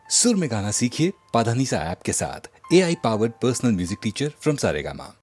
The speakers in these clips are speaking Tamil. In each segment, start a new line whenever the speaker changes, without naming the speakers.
सुर में गाना सीखिए पाधानीसा ऐप के साथ। AI powered personal music teacher from Saregama.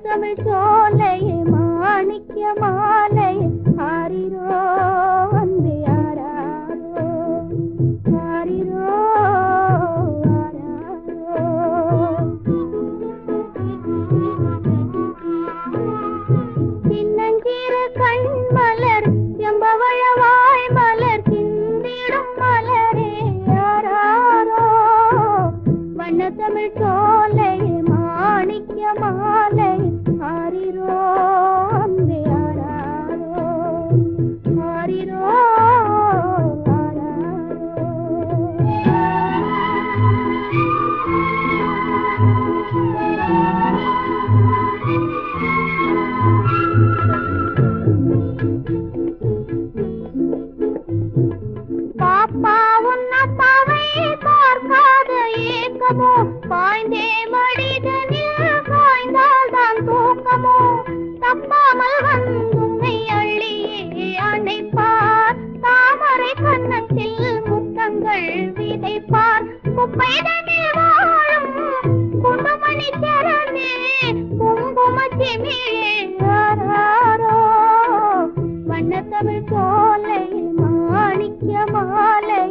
Tamil சோலையே மாணிக்க மாலை ஆரிரோ வந்து ஆராரோ ஆரிரோ சின்னஞ்சிறு கண் மலர் செம்பவழவாய் மலர் சிந்திடும் மலரே ஆராரோ வண்ண தமிழ் சோலையே மாணிக்க மாலை ஆரிரோ அம்பே ஆராரோ ஆரிரோ பாப்பா உன் அப்பாவை பார்க்காத ஏக்கமோ பாய்ந்தே மடிதனில் காய்ந்தால் தான் தூக்கமோ தப்பாமல் வந்துன்னை அள்ளியே அணைப்பார் தாமரை கன்னத்தில் முத்தங்கள் விதைப்பார் குப்பைதனில் வாழும் குண்டுமணி சரணே குங்குமச்சிமிழே ஆராரோ வண்ண தமிழ் சோலை மாணிக்க மாலை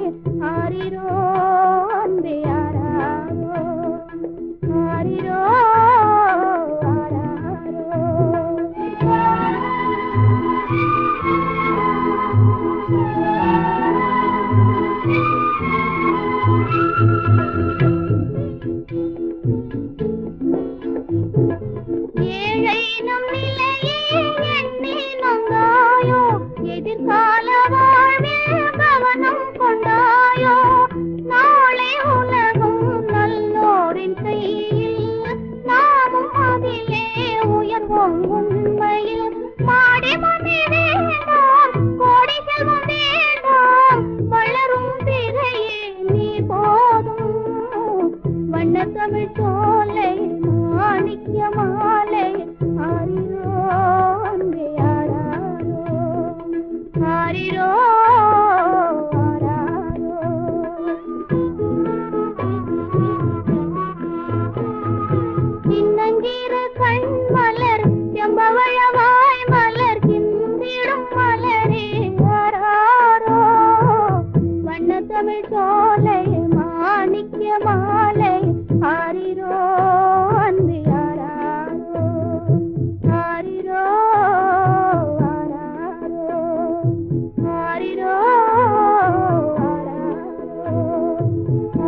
ஆரிரோ அன்பே ஆராரோ ஆரிரோ ஏழை நம் நிலையே எண்ணி நொந்தாயோ எதிர்கால வாழ்வில் கவனம் கொண்டாயோ நாளை உலகம் நல்லோரின் கையில் நாமும் அதிலே உயர்வோம் உண்மையில் மாடி மணி வேண்டாம் கோடி செல்வம் வேண்டாம் வளரும் திரையே நீ போதும் வண்ண தமிழ் சோலை மாணிக்க மாலை ஆரிரோ அன்பே ஆராரோ ஆரிரோ ஆராரோ சின்னஞ்சிறு கண் மலர் செம்பவழவாய் மலர் சிந்திடும் மலரே ஆராரோ வண்ண தமிழ் சோலை மாணிக்க மாலை ஆரிரோ அன்பே ஆராரோ ஆரிரோ ஆராரோ ஆரிரோ ஆராரோ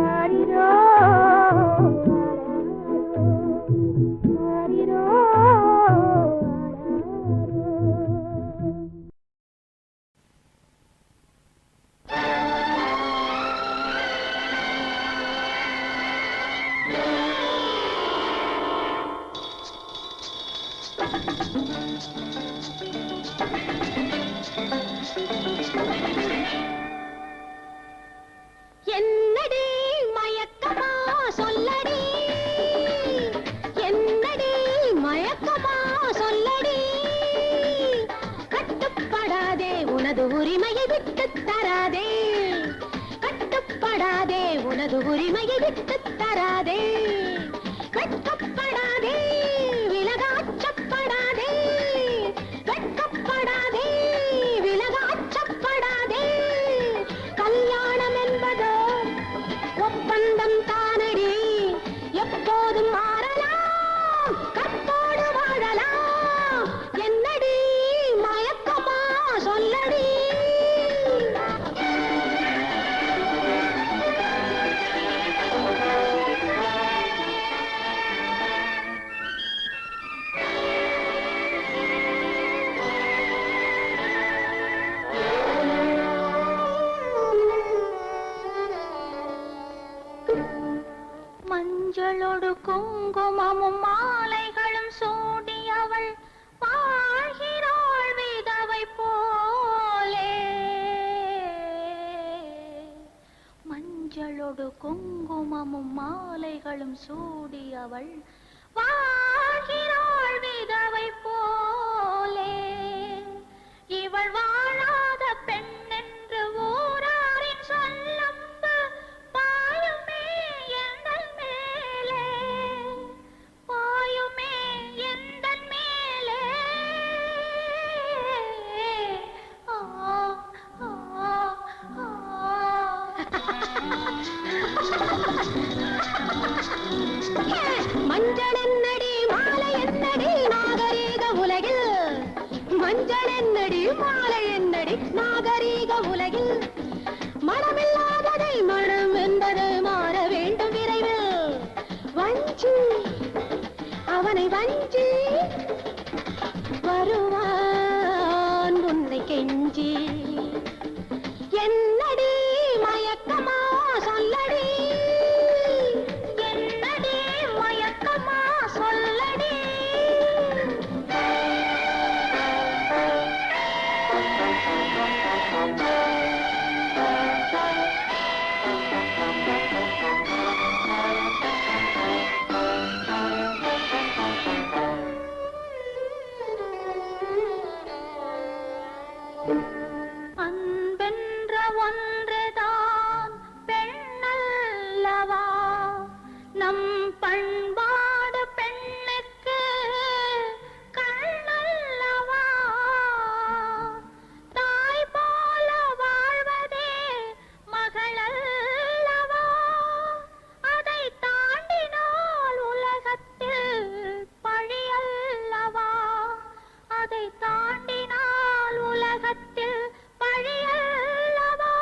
ஆரிரோ ஆரிரோ என்னடி மயக்கமா சொல்லடி என்னடி மயக்கமா சொல்லடி கட்டுப்படாதே உனது உரிமையை விட்டுத் தராதே கட்டுப்படாதே உனது உரிமையை விட்டுத் தராதே வெட்கப்படாதே விலகாச்சப்படாதே வெட்கப்படாதே விலகாச்சப்படாதே கல்யாணம் என்பதோ ஒப்பந்தம் தானடி எப்போதும் மாறலாம் கற்போடு வாழலாம் என்னடி மயக்கமா சொல்லடி மஞ்சளோடு குங்குமமும் மாலைகளும் சூடியவள் வாழ்கிறாள் விதவை போலே. மஞ்சளோடு குங்குமமும் மாலைகளும் சூடியவள் வாழ்கிறாள் விதவை போலே. இவள் வாழாத பெண் என்று ஊராரின் சொல்லம்பு பாயுமே எந்தன் மேலே, பாயுமே எந்தன் மேலே. ஆ ஆ ஆ. மஞ்சள் என்னடி மாலை என்னடி நாகரீக உலகில், மஞ்சள் என்னடி மாலை என்னடி நாகரீக உலகில். மனமில்லாததை மனம் என்பது மாற வேண்டும் விரைவில். வஞ்சி அவனை வஞ்சி வருவான் உன்னை கெஞ்சி. என்னடி மயக்கமா சொல்லடி, என்னடி மயக்கமா சொல்லடி. அன்பென்ற ஒன்றுதான் பெண்ணல்லவா, நம் பண்பாடு பெண்ணுக்கு கண்ணல்லவா. தாய் போல வாழ்வதே மகளல்லவா, அதை தாண்டினால் உலகத்தில் பழியல்லவா, அதை தாண்டினால் உலகத்தில் பழியல்லவா.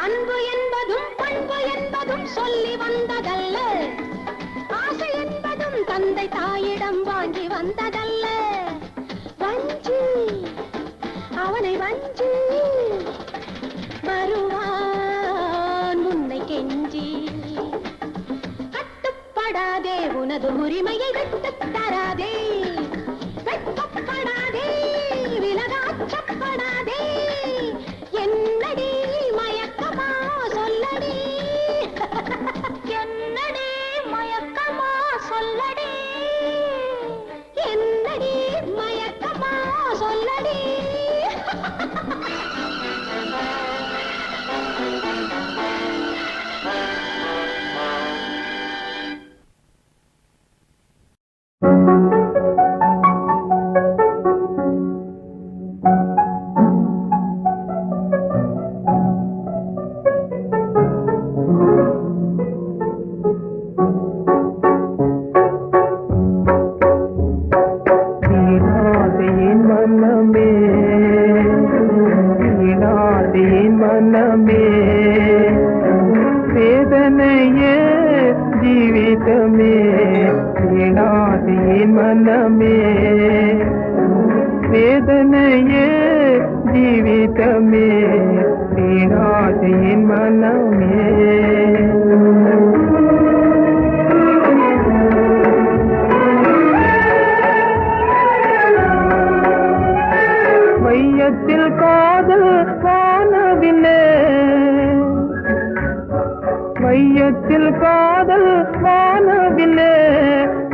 அன்பு என்பதும் பண்பு என்பதும் சொல்லி வந்ததல்ல, ஆசை என்பதும் தந்தை தாயிடம் வாங்கி வந்ததல்ல. வஞ்சி அவனை வஞ்சி வருவான் உன்னை கெஞ்சி. கட்டுப்படாதே உனது உரிமையை விட்டுத் தராதே, வெட்கப்படாதே விலகாச்சப்படாதே. என்னடி மயக்கமா சொல்லடி, என்னடி மயக்கமா சொல்லடி, என்னடி மயக்கமா சொல்லடி.
வேதனையே ஜீவிதமே வீணாதையின் மனமே. வையத்தில் காதல் வானவில்லை, வையத்தில் காதல் வானவில்லை,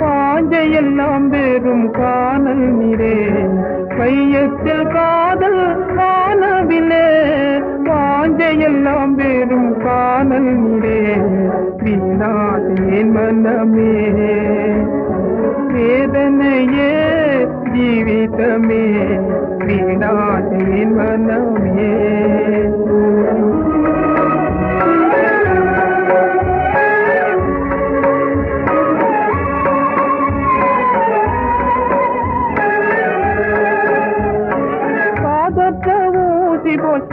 பாஞ்சையெல்லாம் பெரும் காணல் நீரே. வையத்தில் காதல் வானவில்லை, பாஞ்சையெல்லாம் பெரும் காணல் நீரே. வீணாதேன் மனமே, வேதனையே ஜீவிதமே, வீணாதேன் மனமே.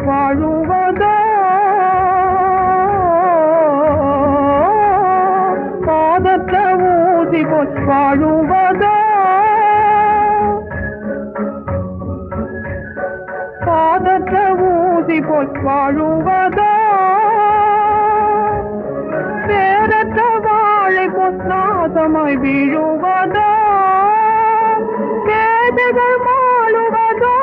வாழுவதா பாதற்ற ஊசி போல் வாழுவதா, போல் வாழுவதோ வேறற்ற வாழை பொன்னாதமாய் வீழுவதோ கேள்விகள் மாளுவதோ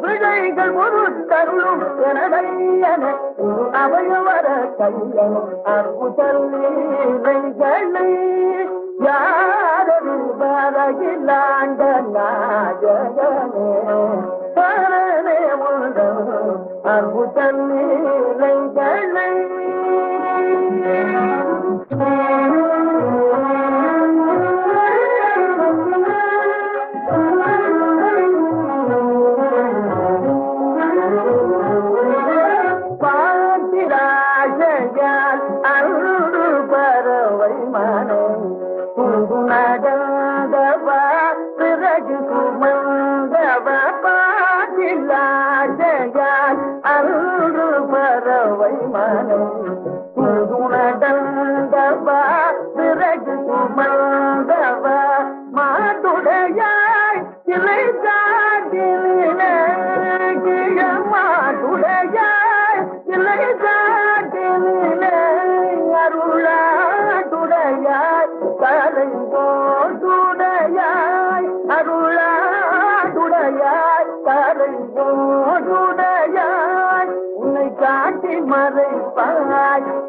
விடைகள் ஒரு தருளும் எனடையன அவையவர கையன அற்புதல்களை யாரது வரகிலாண்ட நாயகனே பரனே உந்தம் அற்புதல்களை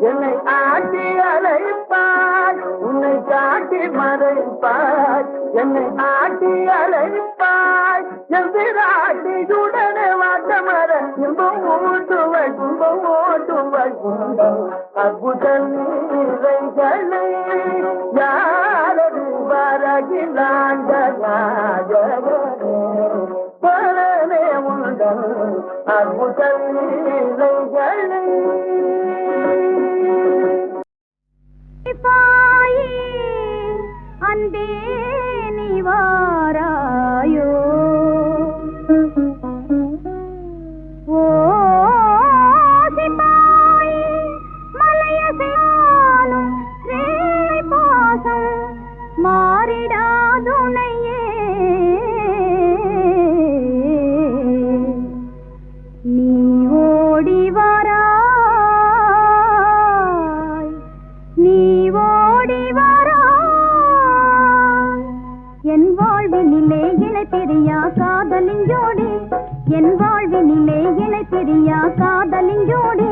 என்னை ஆட்டி அழைப்பாய் உன்னை காட்டி மறைப்பாய் என்னை ஆட்டி அழைப்பாய் என் விராட்டியுடனே வாட்டமர இன்பம் ஓட்டுவாய் துன்பம் ஓட்டுவாய் அற்புதல் நீரைகளை யாரது வரகிலாண்ட நாயகனே பரனே உந்தன் அற்புதல் நீரைகளை
அன்பே நீ வாராயோ ஓ சிப்பாய் மலையசையாலும் சேவை பாசம் மாறிடாதுணையே நீ ஓடி வாராய் நீ ஓடி என் வாழ்வினிலே இணை பிரியா காதலின் ஜோடி என் வாழ்வினிலே இணை பிரியா காதலின் ஜோடி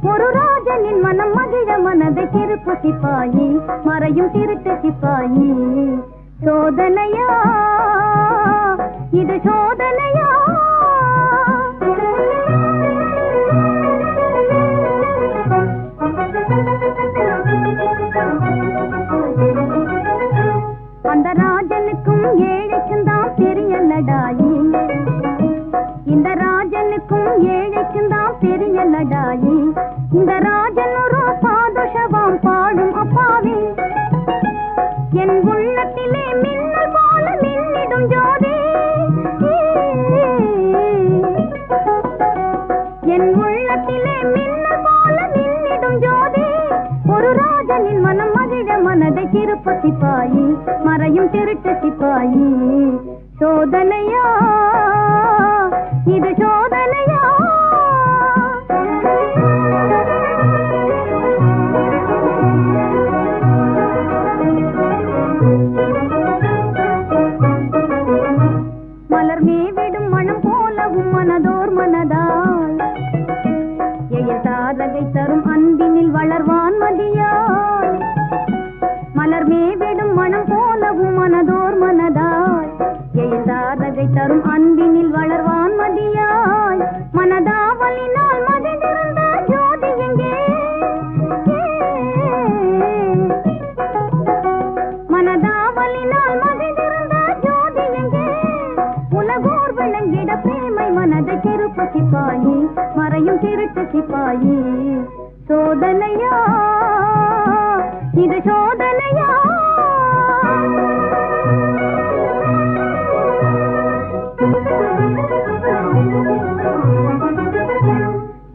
ஒரு ராஜனின் மனம் மகிழ மனதை திருப்பு சிப்பாயி மறையும் திருட்டு சிப்பாயி சோதனையா இது சோதனையா அந்த ராஜனுக்கும் ஏழைக்கும் தான் பெரியலடாயி இந்த ராஜனுக்கும் ஏழைக்கும் தான் பெரியலடாயி இந்த ராஜன் ஒரு பாதுஷவாம் பாடும் அப்பாவி என் உள்ளத்திலே மின்னல் போல மின்னிடும் ஜோதி என் உள்ளத்திலே மின்னல் போல மின்னிடும் ஜோதி ஒரு ராஜனின் மனம் மகிழ மனதை திருப்ப சிப்பாயி மறையும் திருட்டு சிப்பாயி சோதனையா இது சோதனையா
திருட்டு சிப்பாயி சோதனையா இது சோதனையா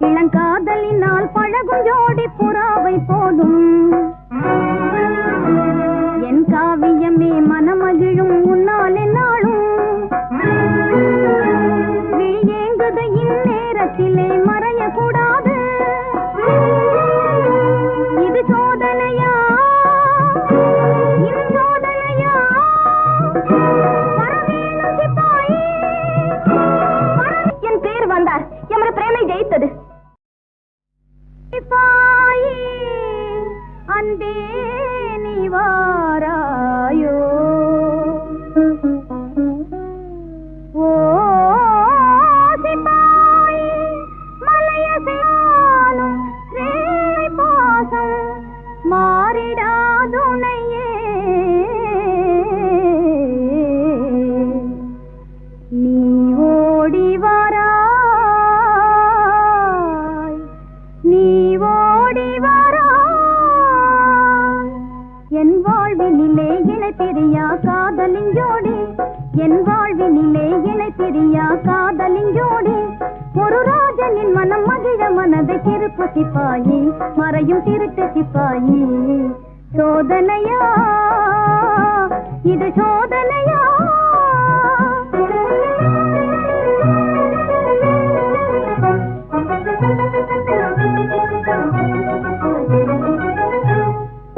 இளங்காதலினால் பழகும் ஜோடி புறாவை போதும் என் காவியமே மனமகிழும் உன்னால் என்னாலும் விழியேங்குது இந்நேரத்திலே மறையக்கூடாது இது சோதனையா இது சோதனையா வரவேணும் சிப்பாயி என் பேர் வந்தார் எமது பிரேமை ஜெயித்தது சிப்பாயி அன்பே நீ வாராயோ ஓ சிப்பாயி மலையசையாலும் ரேலை பாசம் மாறிடாதுணையே நீ ஓடி வாராய் நீ ஓடி வாராய் என் வாழ்வினிலே இணை பிரியா காதலின் ஜோடி என் வாழ்வினிலே இணை பிரியா காதலின் ஜோடி ஒரு ராஜனின் மனம் மகிழ மனதை திருப்பு சிப்பாயி மறையும் திருட்டு சிப்பாயி சோதனையா இது சோதனையா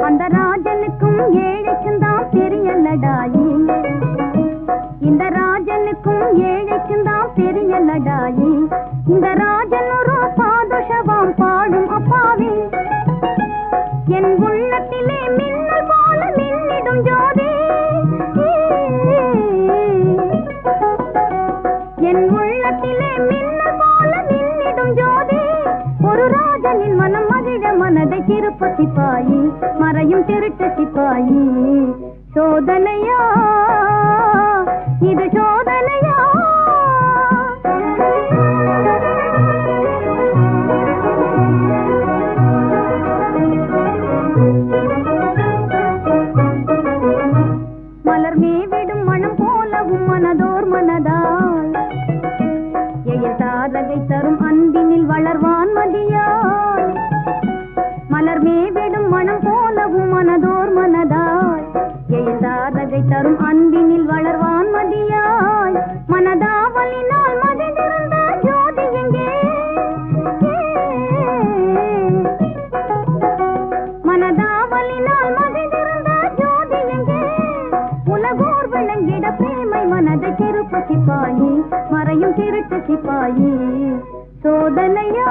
அந்த ராஜனுக்கும் ஏழைக்கும் தான் பெரிய லடாயி இந்த ராஜனுக்கும் ஏழைக்கும் தான் பெரிய லடாயி இந்த ராஜன் ஒரு பாதுஷவாம் பாடும் அப்பாவி என் உள்ளத்திலே மின்னல் போல மின்னிடும் ஜோதி என் உள்ளத்திலே மின்னல் போல மின்னிடும் ஜோதி ஒரு ராஜனின் மனம் மகிழ மனதை திருப்பு சிப்பாயி மறையும் திருட்டு சிப்பாயி சோதனையா இது சோதனையா மலர் மேவிடும் மனம் போலவும் மனதோர் மனதால் எழில் தாரகை தரும் அன்பினில் வளர்வான் மதியாய் மலர் மேவிடும் மனம் போலவும் மனதோர் மனதாய் எழில் தாரகை தரும் அன்பினில் வளர்வான் மதியாய் மனதாவலினால் மதிந்திருந்த ஜோதி எங்கே மனதாவலினால் மதிந்திருந்த ஜோதி எங்கே உலகோர் விளங்கிட பிரேமை மனதை திருப்பு சிப்பாயி மறையும் திருட்டு சிப்பாயி சோதனையா